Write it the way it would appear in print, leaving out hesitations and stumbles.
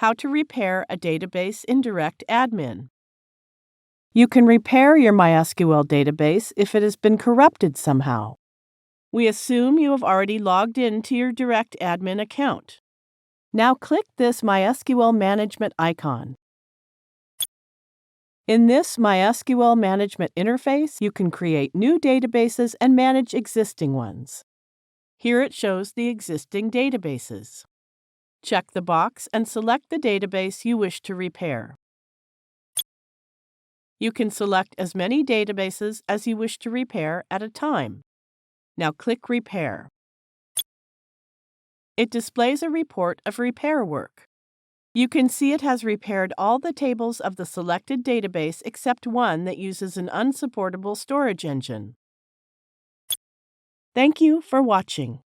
How to repair a database in DirectAdmin. You can repair your MySQL database if it has been corrupted somehow. We assume you have already logged in to your DirectAdmin account. Now click this MySQL management icon. In this MySQL management interface, you can create new databases and manage existing ones. Here it shows the existing databases. Check the box and select the database you wish to repair. You can select as many databases as you wish to repair at a time. Now click Repair. It displays a report of repair work. You can see it has repaired all the tables of the selected database except one that uses an unsupportable storage engine. Thank you for watching.